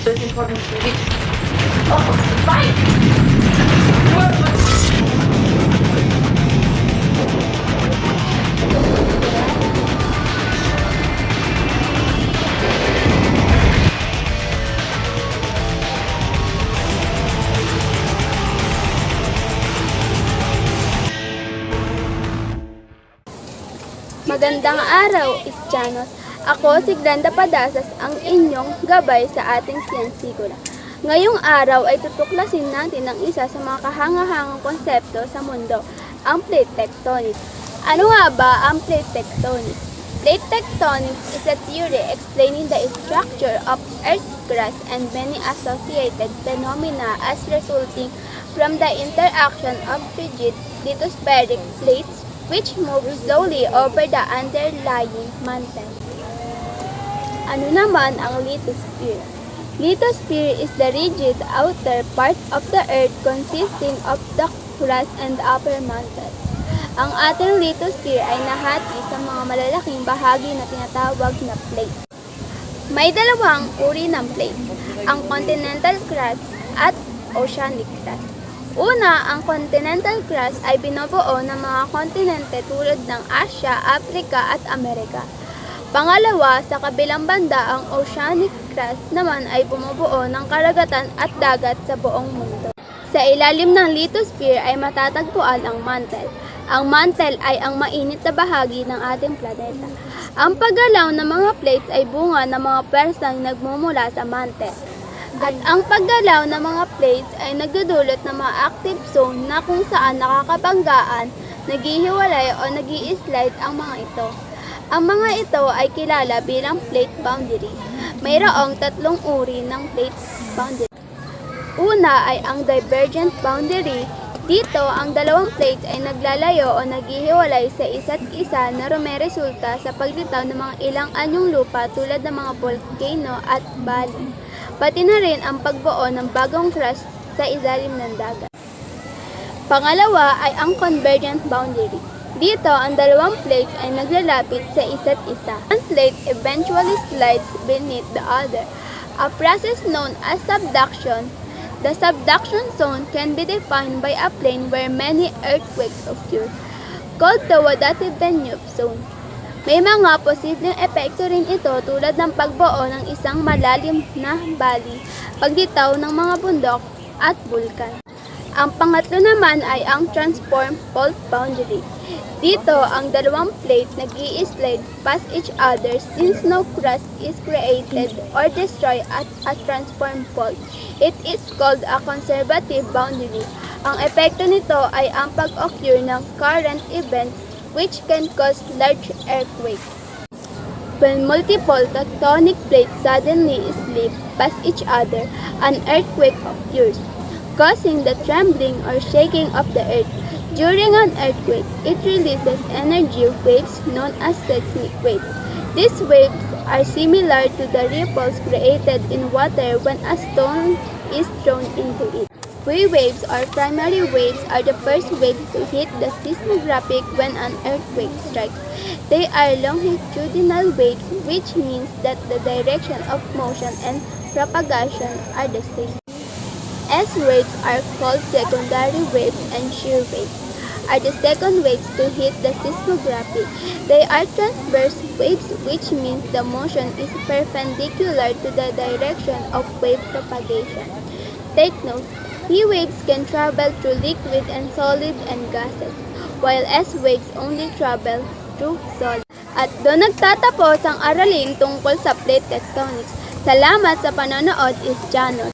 Those important which fine. Magandang araw, Istiyanos. Ako si Glenda Padasas, ang inyong gabay sa ating siyensikula. Ngayong araw ay tutuklasin natin ang isa sa mga kahangahangang konsepto sa mundo, ang plate tectonics. Ano nga ba ang plate tectonics? Plate tectonics is a theory explaining the structure of Earth's crust and many associated phenomena as resulting from the interaction of rigid lithospheric plates which move slowly over the underlying mantle. Ano naman ang lithosphere? Lithosphere is the rigid outer part of the Earth consisting of the crust and upper mantle. Ang ating lithosphere ay nahati sa mga malalaking bahagi na tinatawag na plate. May dalawang uri ng plate, ang continental crust at oceanic crust. Una, ang continental crust ay binubuo ng mga kontinente tulad ng Asia, Africa at Amerika. Pangalawa, sa kabilang banda, ang oceanic crust naman ay bumubuo ng karagatan at dagat sa buong mundo. Sa ilalim ng lithosphere ay matatagpuan ang mantle. Ang mantle ay ang mainit na bahagi ng ating planeta. Ang paggalaw ng mga plates ay bunga ng mga pwersang nagmumula sa mantle. At ang paggalaw ng mga plates ay nagdudulot ng mga active zone na kung saan nakakabanggaan, naghihiwalay o nag-i-slide ang mga ito. Ang mga ito ay kilala bilang plate boundaries. Mayroong tatlong uri ng plate boundary. Una ay ang divergent boundary. Dito, ang dalawang plates ay naglalayo o naghihiwalay sa isa't isa na rumeresulta sa paglitaw ng mga ilang anyong lupa tulad ng mga volcano at bali. Pati na rin ang pagbuo ng bagong crust sa ilalim ng dagat. Pangalawa ay ang convergent boundary. Dito, ang dalawang plates ay naglalapit sa isa't isa. One plate eventually slides beneath the other, a process known as subduction. The subduction zone can be defined by a plane where many earthquakes occur, called the Wadati-Benioff zone. May mga posibleng epekto rin ito tulad ng pagbuo ng isang malalim na bali, paglitaw ng mga bundok at bulkan. Ang pangatlo naman ay ang transform fault boundary. Dito, ang dalawang plate nag-i-slide past each other since no crust is created or destroyed at a transform fault. It is called a conservative boundary. Ang epekto nito ay ang pag-occur ng current events which can cause large earthquakes. When multiple tectonic plates suddenly slip past each other, an earthquake occurs, causing the trembling or shaking of the earth. During an earthquake, it releases energy waves known as seismic waves. These waves are similar to the ripples created in water when a stone is thrown into it. Wave waves or primary waves are the first waves to hit the seismographic when an earthquake strikes. They are longitudinal waves, which means that the direction of motion and propagation are the same. S waves are called secondary waves and shear waves are the second waves to hit the seismography. They are transverse waves, which means the motion is perpendicular to the direction of wave propagation. Take note, P waves can travel through liquid and solid and gases, while S waves only travel through solid. At doon nagtatapos ang aralin tungkol sa plate tectonics. Salamat sa panonood, Istiyanos.